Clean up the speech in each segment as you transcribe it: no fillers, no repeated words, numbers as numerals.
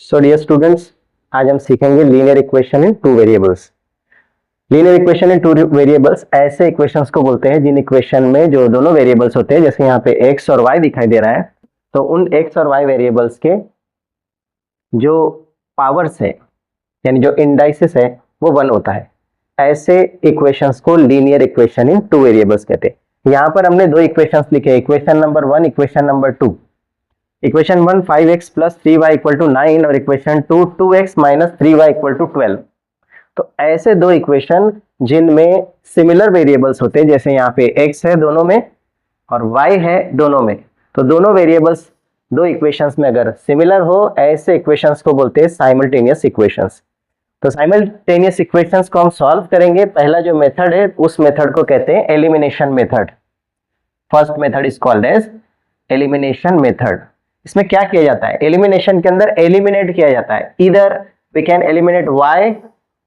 So dear students, आज हम सीखेंगे linear equation in two variables. Linear equation in two variables ऐसे equations को बोलते हैं जिन इक्वेशन में जो दोनों वेरिएबल्स होते हैं, जैसे यहाँ पे x और y दिखाई दे रहा है, तो उन x और y वेरिएबल्स के जो पावर्स है यानी जो इंडाइसिस है वो 1 होता है। ऐसे इक्वेशंस को linear equation in two variables कहते हैं। यहाँ पर हमने दो इक्वेशंस लिखे, equation number 1, equation number 2। Equation 1 5x plus 3y equal to 9 और equation 2 2x minus 3y equal to 12। तो ऐसे दो इक्वेशन जिनमें सिमिलर वेरिएबल्स होते हैं, जैसे यहाँ पे x है दोनों में और y है दोनों में, तो दोनों वेरिएबल्स दो इक्वेशंस में अगर सिमिलर हो, ऐसे इक्वेशंस को बोलते हैं साइमल्टेनियस इक्वेशंस। तो साइमल्टेनियस इक्वेशंस को हम सॉल्व करेंगे। पहला जो मेथड है उस मेथड को कहते हैं elimination method. First method is called as elimination method. इसमें क्या किया जाता है? एलिमिनेशन के अंदर एलिमिनेट किया जाता है। इधर वी कैन एलिमिनेट y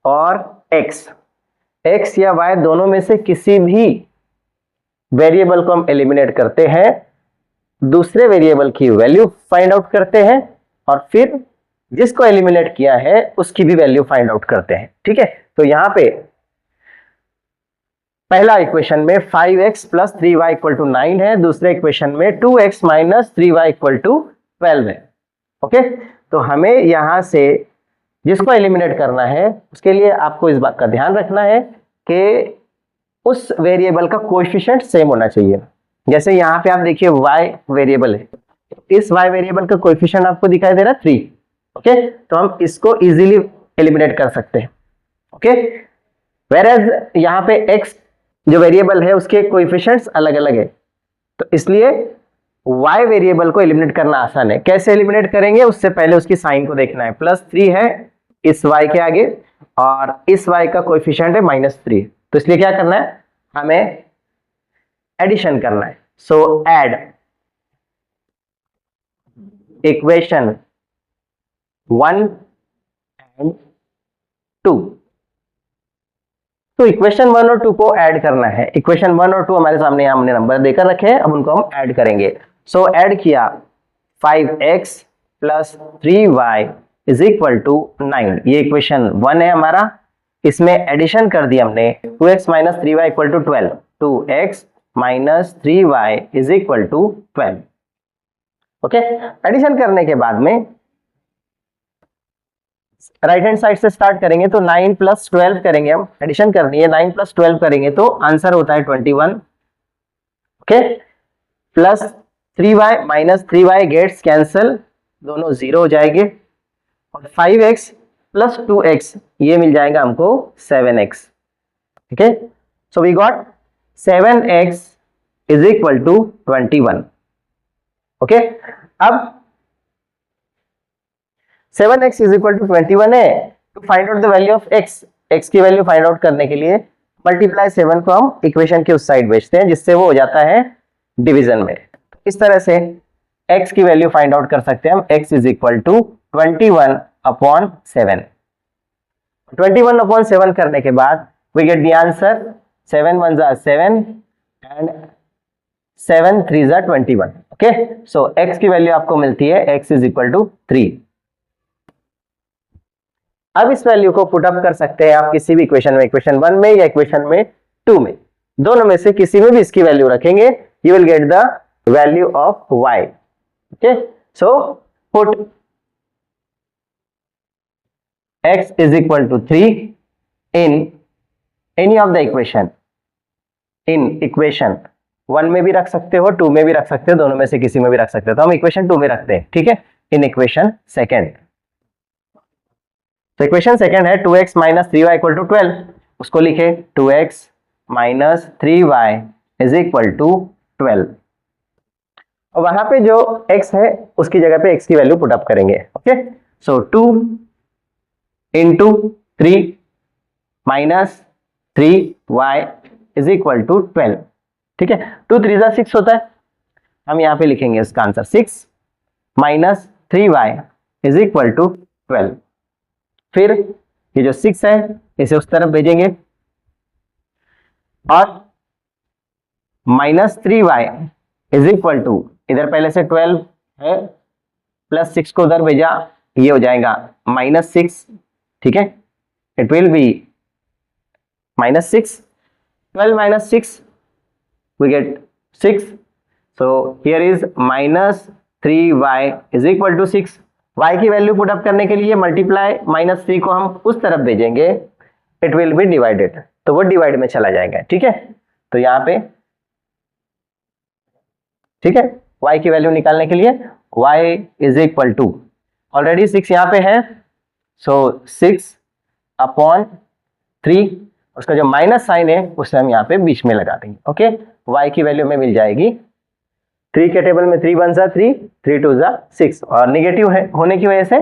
और x या y दोनों में से किसी भी वेरिएबल को हम एलिमिनेट करते हैं, दूसरे वेरिएबल की वैल्यू फाइंड आउट करते हैं और फिर जिसको एलिमिनेट किया है उसकी भी वैल्यू फाइंड आउट करते हैं। ठीक है, तो यहां पे पहला इक्वेशन में 5x plus 3y equal to 9 है, दूसरे इक्वेशन में 2x minus 3y equal to 12 है। ओके, तो हमें यहां से जिसको एलिमिनेट करना है उसके लिए आपको इस बात का ध्यान रखना है कि उस वेरिएबल का कोएफिशिएंट सेम होना चाहिए। जैसे यहाँ पे आप देखिए y वेरिएबल है, इस y वेरिएबल का कोएफिशिएंट आपको दिखाई दे रहा है 3। ओके, तो हम इसको इजीली एलिमिनेट कर सकते हैं। ओके, वेयरएज यहाँ पे x जो वेरिएबल है उसके कोएफिशिएंट्स अलग अलग है, तो इसलिए y वेरिएबल को एलिमिनेट करना आसान है। कैसे एलिमिनेट करेंगे, उससे पहले उसकी साइन को देखना है। +3 है इस y के आगे और इस y का कोएफिशिएंट है -3, तो इसलिए क्या करना है, हमें एडिशन करना है। सो ऐड इक्वेशन 1 एंड 2। तो इक्वेशन 1 और 2 को ऐड करना है। इक्वेशन 1 और 2 हमारे सामने हमने नंबर देकर रखे हैं, अब उनको हम ऐड करेंगे। सो ऐड किया 5x plus 3y is equal to 9, ये इक्वेशन 1 है हमारा। इसमें एडिशन कर दिया हमने 2x minus 3y equal to 12, 2x minus 3y is equal to 12। Okay, addition करने के बाद में राइट हैंड साइड से स्टार्ट करेंगे, तो 9 प्लस 12 करेंगे, हम एडिशन करनी है। 9 प्लस 12 करेंगे तो आंसर होता है 21। Okay, plus 3y minus 3y gets cancel, दोनों 0 हो जाएंगे और 5x प्लस 2x ये मिल जाएगा हमको 7x। Okay, so we got 7x is equal to 21। Okay, अब 7x इज इक्वल टू 21 है। To find out the value of x की वैल्यू फाइंड आउट करने के लिए मल्टीप्लाई 7 को हम इक्वेशन के उस साइड भेजते हैं, जिससे वो हो जाता है डिवीजन में। इस तरह से x की वैल्यू फाइंड आउट कर सकते हैं हम। x is equal to 21 upon 7। 21 upon 7 करने के बाद वी गेट द आंसर 7 1 जा 7 एंड 7 3 जा 21। ओके, सो x की वैल्यू आपको मिलती है x इज इक्वल टू 3। अब इस वैल्यू को पुट अप कर सकते हैं आप किसी भी इक्वेशन में, इक्वेशन 1 में या इक्वेशन में 2 में, दोनों में से किसी में भी इसकी वैल्यू रखेंगे, you will get the value of y। Okay, so put x is equal to 3 in any of the equation. In equation 1 में भी रख सकते हो, 2 में भी रख सकते हो, दोनों में से किसी में भी रख सकते हो। तो हम इक्वेशन 2 में रखते हैं। ठीक है, इन इक्वेशन सेकेंड। तो इक्वेशन सेकंड है 2x minus 3y equal to 12, उसको लिखे 2x minus 3y is equal to 12 और वहां पे जो x है उसकी जगह पे x की वैल्यू पुट अप करेंगे। Okay, so 2 into 3 minus 3y is equal to 12। ठीक है, 2 3 जा 6 होता है, हम यहाँ पे लिखेंगे इसका answer 6 minus 3y is equal to 12। फिर ये जो 6 है इसे उस तरफ भेजेंगे और -3y इज इक्वल टू, इधर पहले से 12 है, प्लस 6 को उधर भेजा ये हो जाएगा -6, ठीक है, it will be -6, 12 minus 6 we get 6, so here is -3y is equal to 6। y की वैल्यू पुट अप करने के लिए मल्टीप्लाई -3 को हम उस तरफ भेजेंगे, इट विल बी डिवाइडेड, तो वो डिवाइड में चला जाएगा, ठीक है। तो यहाँ पे ठीक है, y की वैल्यू निकालने के लिए y is equal to, already 6 यहाँ पे है, सो 6/3, उसका जो माइनस साइन है उसे हम यहाँ पे बीच में लगा देंगे, ओके। y की वैल्यू में मिल जाएगी 3 के टेबल में 3 1 3, 3 2 6, और निगेटिव है होने की वजह से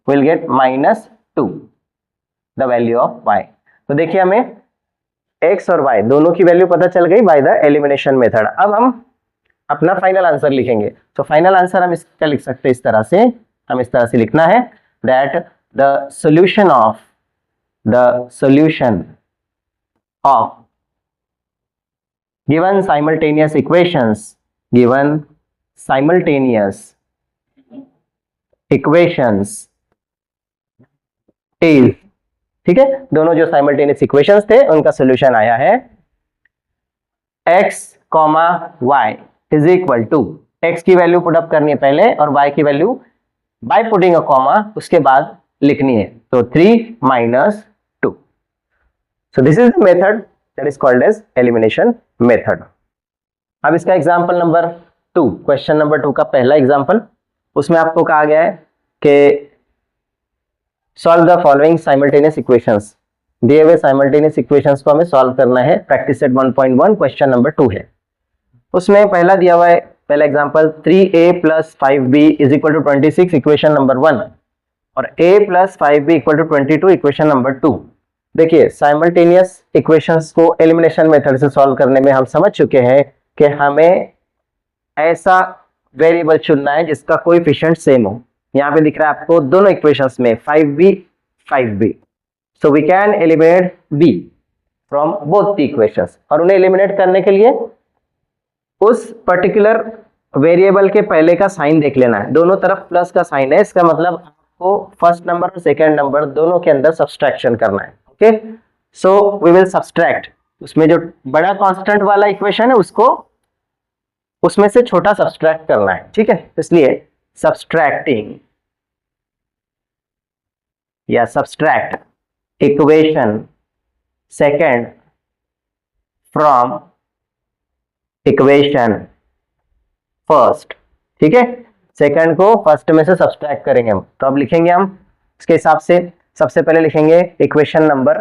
will get -2 the value of y। तो देखिए हमें x और y दोनों की वैल्यू पता चल गई बाय द एलिमिनेशन मेथड। अब हम अपना फाइनल आंसर लिखेंगे। तो फाइनल आंसर हम इसका लिख सकते हैं इस तरह से, हम इस तरह से लिखना है that the solution of given simultaneous equations is, ठीक है, दोनों जो साइमल्टेनियस इक्वेशंस थे उनका सॉल्यूशन आया है x, y is equal to, x की वैल्यू पुट अप करनी है पहले और y की value by putting a comma उसके बाद लिखनी है, तो 3 - 2। So this is the method that is called as elimination method. अब इसका एग्जांपल नंबर 2, क्वेश्चन नंबर 2 का पहला एग्जांपल, उसमें आपको कहा गया है कि solve the following simultaneous equations. दिए हुए साइमल्टेनियस इक्वेशंस को हमें सॉल्व करना है, प्रैक्टिस सेट 1.1 क्वेश्चन नंबर 2 है। उसमें पहला दिया हुआ है, पहला example 3a + 5b is equal to 26 equation number 1 और a + 5b equal to 22 equation number 2। देखिए साइमल्टेनियस इक्वेशंस को एलिमिनेशन मेथड से सॉल्व करने में हम समझ चुके हैं कि हमें ऐसा वेरिएबल चुनना है जिसका कोएफिशिएंट सेम हो। यहाँ पे दिख रहा है आपको दोनों इक्वेशंस में 5b, so we can eliminate b from both the equations. और उन्हें एलिमिनेट करने के लिए उस पर्टिकुलर वेरिएबल के पहले का साइन देख लेना है, दोनों तरफ प्लस का साइन है, इसका मतलब आपको फर्स्ट नंबर और सेकेंड नंबर दोनों के अंदर सब्सट्रैक्शन करना है, okay. So we will subtract, उसमें जो बड़ा कांस्टेंट वाला इक्वेशन है उसको उसमें से छोटा सब्सट्रैक्ट करना है, ठीक है। इसलिए सब्सट्रैक्टिंग या subtract equation second from equation first, ठीक है, सेकंड को फर्स्ट में से सब्सट्रैक्ट करेंगे हम। तो अब लिखेंगे हम इसके हिसाब से, सबसे पहले लिखेंगे इक्वेशन नंबर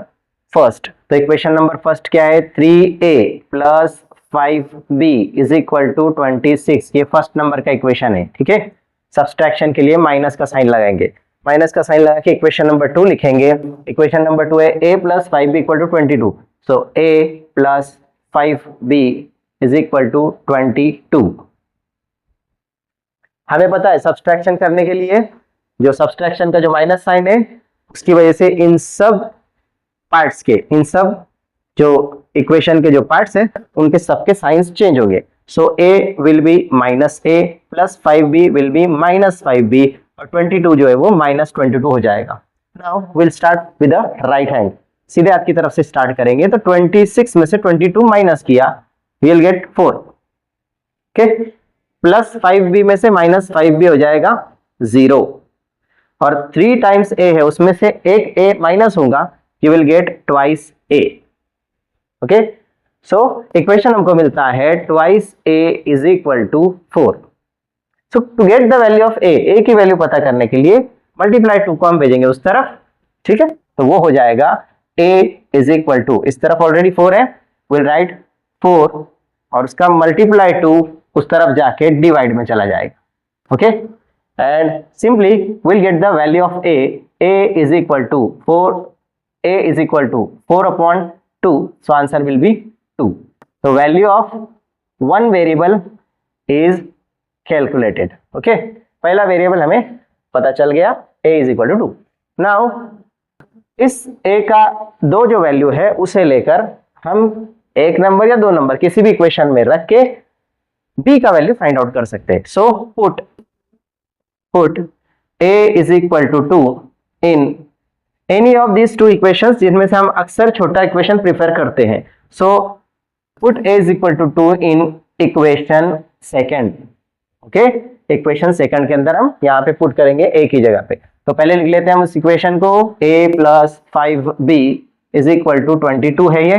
फर्स्ट। तो इक्वेशन नंबर फर्स्ट क्या है, 3a + 5b is equal to 26, ये फर्स्ट नंबर का इक्वेशन है, ठीक है। सब्सट्रैक्शन के लिए माइनस का साइन लगाएंगे, माइनस का साइन लगा के इक्वेशन नंबर 2 लिखेंगे। इक्वेशन नंबर 2 है a + 5b equal to 22, so a + 5b is equal to 22। हमें पता है सब्सट्रैक्शन करने के लिए जो सब्सट्रैक्शन का जो माइनस साइन है उसकी वजह से इन सब पार्ट्स के, इन सब जो इक्वेशन के जो पार्ट्स हैं उनके सबके साइंस चेंज होंगे। सो a will be -a + 5b will be -5b और 22 जो है वो -22 हो जाएगा। Now will start with the right hand, सीधे हाथ की तरफ से स्टार्ट करेंगे। तो 26 में से 22 माइनस किया, we'll get 4, okay, plus 5b में से -5b हो जाएगा 0 और 3 टाइम्स a है उसमें से एक a माइनस होगा, you will get twice a, okay. So equation हमको मिलता है twice a is equal to 4। So to get the value of a की वैल्यू पता करने के लिए मल्टीप्लाई 2 को हम भेजेंगे उस तरफ, ठीक है। तो वो हो जाएगा a is equal to, इस तरफ ऑलरेडी 4 है, विल राइट 4 और उसका मल्टीप्लाई 2 उस तरफ जाके डिवाइड में चला जाएगा, okay. And simply will get the value of a is equal to 4/2, so answer will be 2। तो value of one variable is calculated, okay. पहला वेरिएबल हमें पता चल गया, a is equal to 2। Now इस a का दो जो वैल्यू है उसे लेकर हम एक नंबर या दो नंबर किसी भी इक्वेशन में रख के b का वैल्यू फाइंड आउट कर सकते हैं। So put a is equal to 2 in any of these two equations, जिनमें से हम अक्सर छोटा इक्वेशन प्रिफर करते हैं. So put a is equal to 2 in equation second. Okay, equation second के अंदर हम यहाँ पे पुट करेंगे a की जगह पे. तो पहले लिख लेते हैं हम इस इक्वेशन को. a plus 5b is equal to 22 है ये.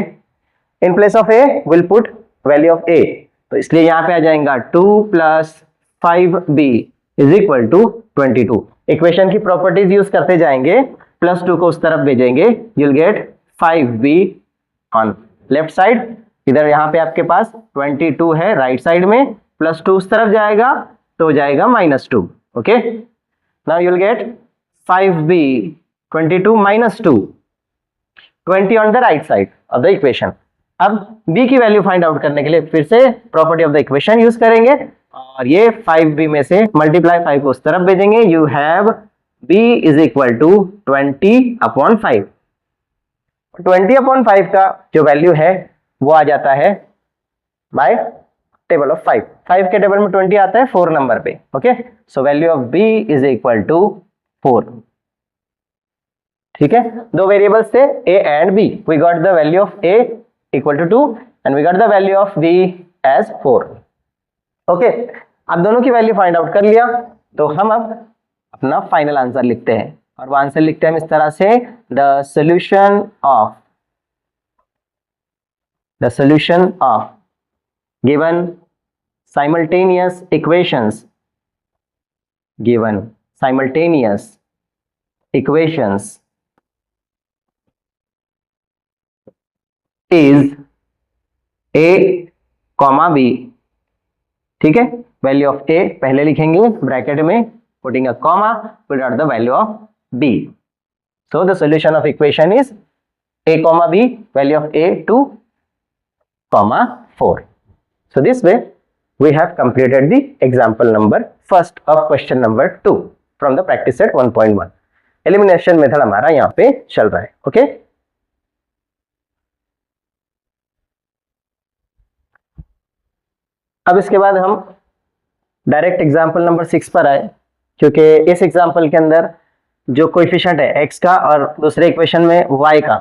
In place of a will put value of a, तो इसलिए यहाँ पे आ जाएगा 2 plus 5b is equal to 22. Equation की प्रॉपर्टीज यूज करते जाएंगे, प्लस 2 को उस तरफ भेजेंगे, you'll get 5b on left side. इधर यहाँ पे आपके पास 22 है राइट साइड में, प्लस 2 उस तरफ जाएगा तो हो जाएगा -2. Okay, now you'll get 5b 22 -2, 20 on the right side of the equation. अब b की वैल्यू फाइंड आउट करने के लिए फिर से property of the equation use करेंगे, और ये 5b में से मल्टीप्लाई 5 को उस तरफ भेजेंगे. You have b is equal to 20/5. 20/5 का जो वैल्यू है वो आ जाता है बाय टेबल ऑफ 5. 5 के टेबल में 20 आता है 4 नंबर पे. Okay, so value of b is equal to 4. ठीक है, दो वेरिएबल्स थे a and b. We got the value of a equal to 2 and we got the value of b as 4. Okay, अब दोनों की वैल्यू फाइंड आउट कर लिया, तो हम अब अपना फाइनल आंसर लिखते हैं. और वो आंसर लिखते हैं हम इस तरह से, the solution of given simultaneous equations is a comma b. ठीक है, वैल्यू ऑफ a पहले लिखेंगे ब्रैकेट में, putting a comma, put out the value of b. So the solution of equation is a comma b, value of a 2, 4. So this way we have completed the example number first of question number 2 from the practice set 1.1. Elimination method हमारा यहाँ पे चल रहा है. Okay, अब इसके बाद हम डायरेक्ट एग्जाम्पल नंबर 6 पर आए, क्योंकि इस एग्जाम्पल के अंदर जो कोएफिशिएंट है x का और दूसरे इक्वेशन में y का,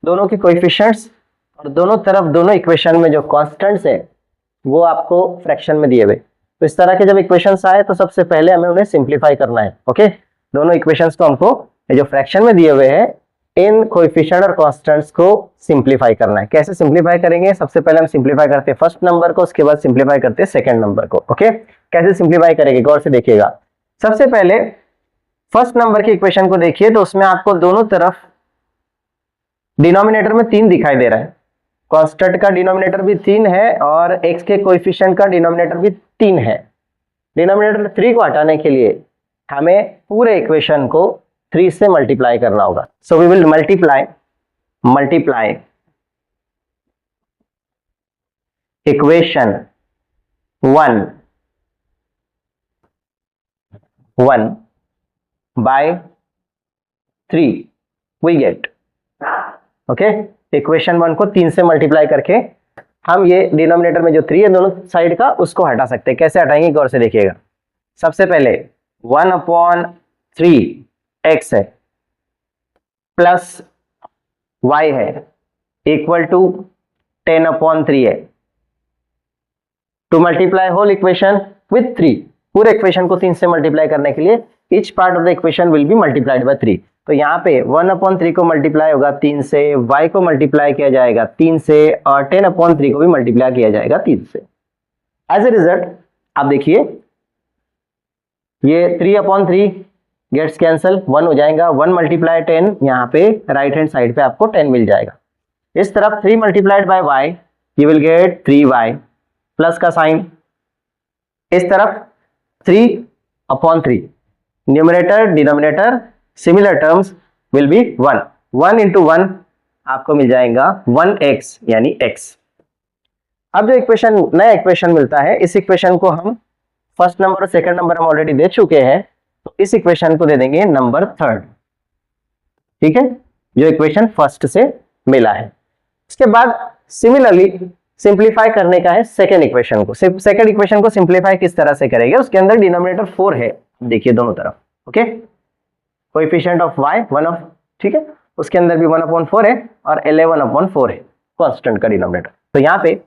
दोनों के कोएफिशिएंट्स और दोनों तरफ दोनों इक्वेशन में जो कांस्टेंट्स है वो आपको फ्रैक्शन में दिए हुए. तो इस तरह के जब इक्वेशंस आए तो सबसे पहले हमें उन्हें सिंप्लीफाई करना है. ओके, दोनों इक्वेशंस को हमको जो फ्रैक्शन में दिए हुए हैं इन कोएफिशिएंट और कांस्टेंट्स को सिंप्लीफाई करना है. कैसे सिंप्लीफाई करेंगे? सबसे पहले हम सिंप्लीफाई करते हैं फर्स्ट नंबर को, उसके बाद सिंप्लीफाई करते हैं सेकंड नंबर को. ओके, कैसे सिंप्लीफाई करेंगे गौर से देखिएगा. सबसे पहले फर्स्ट नंबर की इक्वेशन को देखिए, तो उसमें आपको दोनों तरफ डिनोमिनेटर में 3 दिखाई दे रहा है. कांस्टेंट का डिनोमिनेटर भी 3 है और x के कोएफिशिएंट का डिनोमिनेटर भी 3 है. डिनोमिनेटर 3 को हटाने के लिए हमें पूरे इक्वेशन को 3 से मल्टीप्लाई करना होगा. So we will multiply equation 1 by 3 we get. Okay, equation 1 को 3 से मल्टीप्लाई करके हम ये डिनोमिनेटर में जो 3 है दोनों साइड का, उसको हटा सकते हैं. कैसे हटाएंगे गौर से देखिएगा. सबसे पहले 1/3 x है प्लस y है इक्वल टू 10/3 है. To multiply whole equation with 3, पूरे इक्वेशन को 3 से मल्टीप्लाई करने के लिए each part of the equation will be multiplied by 3. तो यहाँ पे 1/3 को मल्टीप्लाई होगा 3 से, y को मल्टीप्लाई किया जाएगा 3 से, और 10/3 को भी मल्टीप्लाई किया जाएगा 3 से. एज ए रिजल्ट आप देखिए ये 3/3 गेट्स कैंसल, 1 हो जाएगा. 1 × 10 यहाँ पे राइट हैंड साइड पे आपको 10 मिल जाएगा. इस तरफ 3 × y you will gate 3y plus का साइन. इस तरफ 3/3 numerator denominator similar terms will be 1. 1 × 1 आपको मिल जाएगा 1x यानी x. अब जो नया इक्वेशन मिलता है, इस इक्वेशन को हम फर्स्ट नंबर और सेकंड नंबर हम ऑलरेडी दे चुके हैं, तो इस इक्वेशन को दे देंगे नंबर 3. ठीक है, जो इक्वेशन फर्स्ट से मिला है. उसके बाद सिमिलरली सिंप्लीफाई करने का है सेकंड इक्वेशन को. सेकंड इक्वेशन को सिंप्लीफाई किस तरह से करेंगे? उसके अंदर डिनोमिनेटर 4 है, देखिए दोनों तरफ. Okay, coefficient of y 1 of, ठीक है, उसके अंदर भी 1/4 है और 11/4 है कांस्टेंट का डिनोमिनेटर। तो यहां पे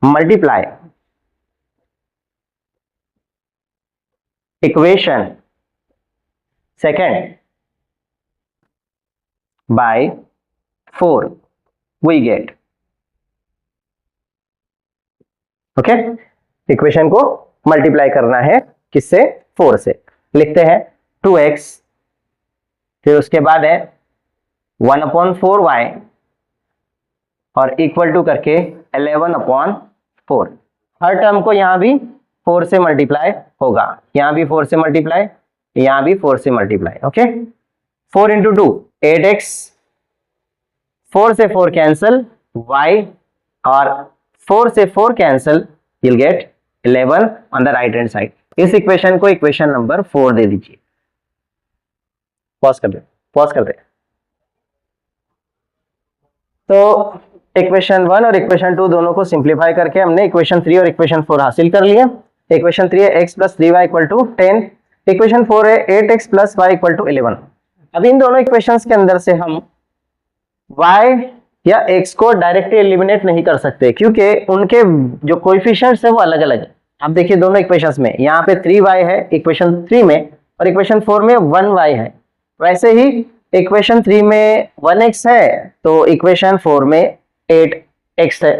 multiply equation second by 4 we get, okay, equation को मल्टीप्लाई करना है किससे, 4 से। लिखते हैं 2x, फिर उसके बाद है 1/4y और इक्वल टू करके 11/4। हर टर्म को यहां भी 4 से मल्टीप्लाई होगा, यहां भी 4 से मल्टीप्लाई, यहां भी 4 से मल्टीप्लाई, ओके। 4 इंटू 2 8x, 4 से 4 कैंसल, y और 4 से 4 cancel, you'll get 11 on the right hand side। इस इक्वेशन को इक्वेशन नंबर 4 दे दीजिए। पॉज कर दे। तो इक्वेशन 1 और इक्वेशन 2 दोनों को सिंप्लीफाई करके हमने इक्वेशन 3 और इक्वेशन 4 हासिल कर लिया। इक्वेशन 3 है x + 3y = 10, इक्वेशन 4 है 8x + y = 11। अब इन दोनों इक्वेशंस के अंदर से हम y या x को डायरेक्टली एलिमिनेट नहीं कर सकते क्योंकि उनके जो कोएफिशिएंट्स है वो अलग अलग है। आप देखिए दोनों इक्वेशंस में, यहाँ पे 3y है इक्वेशन 3 में और इक्वेशन 4 में 1y है। वैसे ही इक्वेशन 3 में 1x है तो इक्वेशन 4 में 8x है।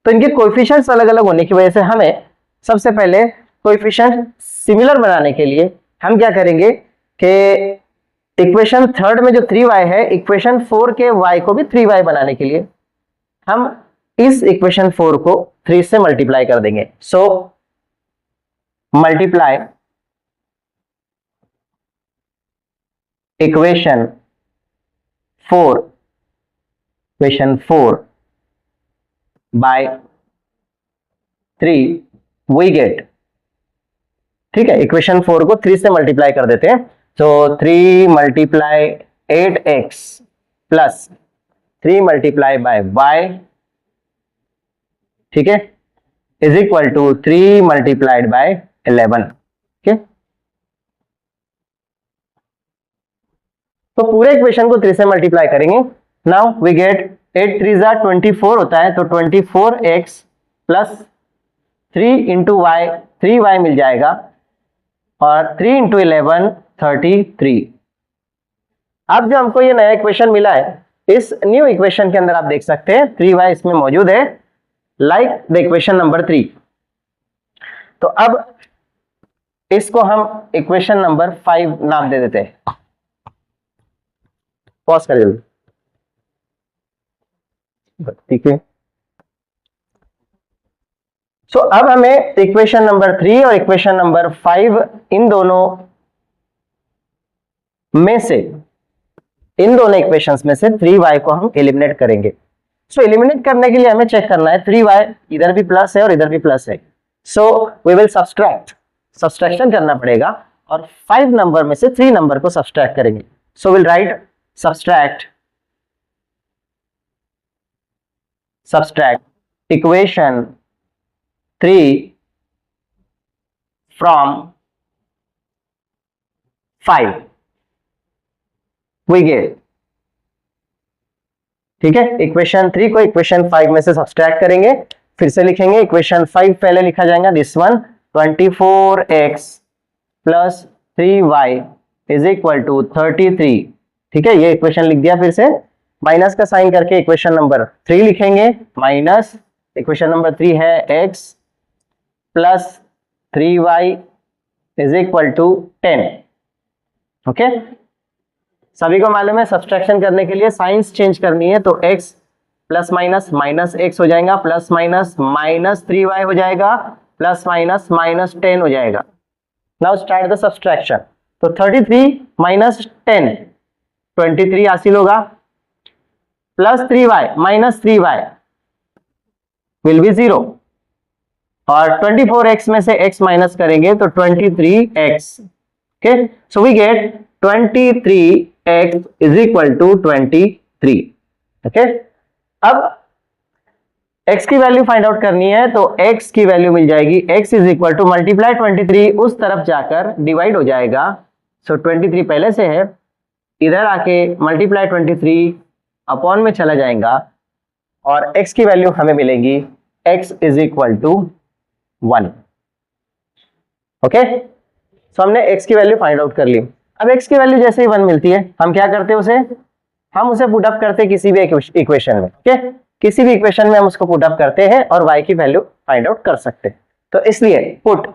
तो इनके कोएफिशिएंट्स अलग अलग होने की वजह से हमें सबसे पहले कोएफिशिएंट सिमिलर बनाने के लिए हम क्या करेंगे कि इक्वेशन 3 में जो 3y है, इक्वेशन 4 के y को भी 3y बनाने के लिए हम इस इक्वेशन 4 को 3 से मल्टीप्लाई कर देंगे। So multiply equation 4 by 3 we get, ठीक है, इक्वेशन 4 को 3 से मल्टीप्लाई कर देते हैं। तो 3 multiply 8x plus 3 multiply by y, ठीक है, is equal to 3 multiplied by 11, ठीक है। तो पूरे इक्वेशन को 3 से मल्टीप्लाई करेंगे। नाउ वी गेट 8 3 जा 24 होता है, तो 24x plus 3 into Y, 3y मिल जाएगा और 3 इंटू 11 33। अब जो हमको ये नया इक्वेशन मिला है, इस न्यू इक्वेशन के अंदर आप देख सकते हैं 3y इसमें मौजूद है, लाइक द इक्वेशन नंबर 3। तो अब इसको हम इक्वेशन नंबर 5 नाम दे देते हैं। पॉज कर जल्दी, ठीक है। सो अब हमें इक्वेशन नंबर 3 और इक्वेशन नंबर 5 इन दोनों में से, इन दोनों इक्वेशंस में से 3y को हम एलिमिनेट करेंगे। सो एलिमिनेट करने के लिए हमें चेक करना है 3y इधर भी प्लस है और इधर भी प्लस है। सो वी विल सब्सट्रैक्शन करना पड़ेगा और 5 नंबर में से 3 नंबर को सब्सट्रैक्ट करेंगे। So will write subtract equation 3 from 5 we get, ठीक है। इक्वेशन 3 को इक्वेशन 5 में से सब्सट्रैक्ट करेंगे, फिर से लिखेंगे इक्वेशन 5 पहले लिखा जाएगा this one 24x plus 3y is equal to 33, ठीक है। ये इक्वेशन लिख दिया, फिर से माइनस का साइन करके इक्वेशन नंबर 3 लिखेंगे, माइनस इक्वेशन नंबर 3 है x plus 3y is equal to 10, okay. सभी को मालूम है सब्सट्रैक्शन करने के लिए साइंस चेंज करनी है, तो x plus minus minus x हो जाएगा, प्लस माइनस माइनस 3y हो जाएगा, प्लस माइनस माइनस 10 हो जाएगा। Now start the subtraction. तो 33 माइनस 10 23 हासिल होगा, plus 3y minus 3y will be 0 और 24x में से x माइनस करेंगे तो 23x, okay. So we get 23x is equal to 23, okay. अब x की वैल्यू फाइंड आउट करनी है, तो x की वैल्यू मिल जाएगी, x is equal to multiply 23 उस तरफ जाकर डिवाइड हो जाएगा सो 23 पहले से है, इधर आके मल्टीप्लाई 23 अपॉन में चला जाएगा और x की वैल्यू हमें मिलेगी x is equal to 1। Okay, so हमने x की वैल्यू फाइंड आउट कर ली। अब x की वैल्यू जैसे ही 1 मिलती है हम क्या करते हैं, हम उसे पुट अप करते हैं किसी भी इक्वेशन में। ओके, किसी भी इक्वेशन में हम उसको पुट अप करते हैं और y की वैल्यू फाइंड आउट कर सकते हैं। तो इसलिए put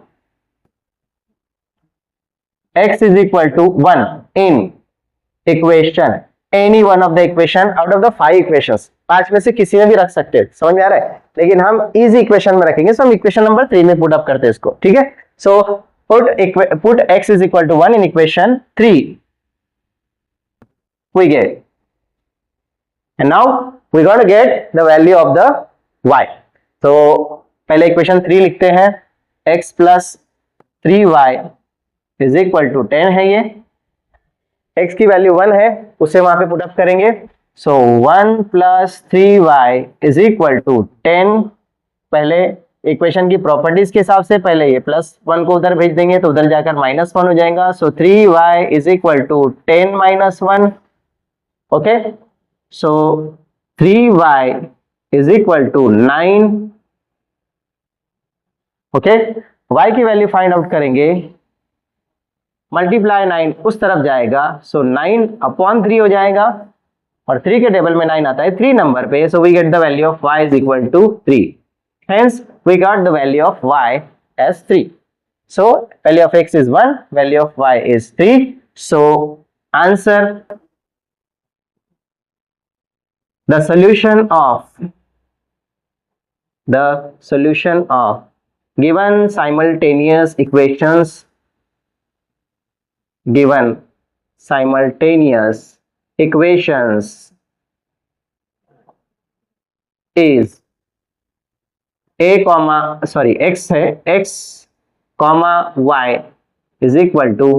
x is equal to 1 in equation, any one of the equation out of the 5 equations, 5 में से किसी में भी रख सकते हैं, समझ में आ रहा है, लेकिन हम इजी इक्वेशन में रखेंगे, सो हम इक्वेशन नंबर 3 में पुट अप करते हैं इसको। ठीक है, so put x is equal to 1 in equation 3 we get, and now we got to get the value of the y। तो पहले इक्वेशन 3 लिखते हैं, x plus 3y is equal to 10 है, ये x की वैल्यू 1 है, उसे वहां पे पुट अप करेंगे। So 1 plus 3y is equal to 10। पहले इक्वेशन की प्रॉपर्टीज के हिसाब से पहले ये प्लस 1 को उधर भेज देंगे तो उधर जाकर -1 हो जाएगा। So 3y is equal to 10 minus 1। Okay, so 3y is equal to 9। Okay, y की वैल्यू फाइंड आउट करेंगे, मल्टीप्लाई 9 उस तरफ जाएगा, सो 9 अपॉन 3 हो जाएगा और 3 के टेबल में 9 आता है 3 नंबर पे, so we get the value of y is equal to 3। Hence we got the value of y as 3। So value of x is 1, value of y is 3। So answer, the solution of given simultaneous equations is x है, x comma y is equal to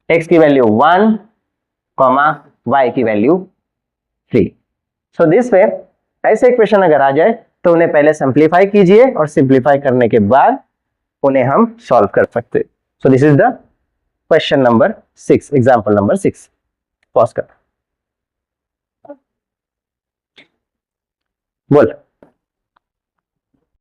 x की value 1 comma y की value 3। So this way ऐसे equation अगर आ जाए तो उन्हें पहले simplify कीजिए और सिंप्लीफाई करने के बाद उन्हें हम सॉल्व कर सकते हैं। सो this is the question number 6, example number 6। Pause कर, बोल।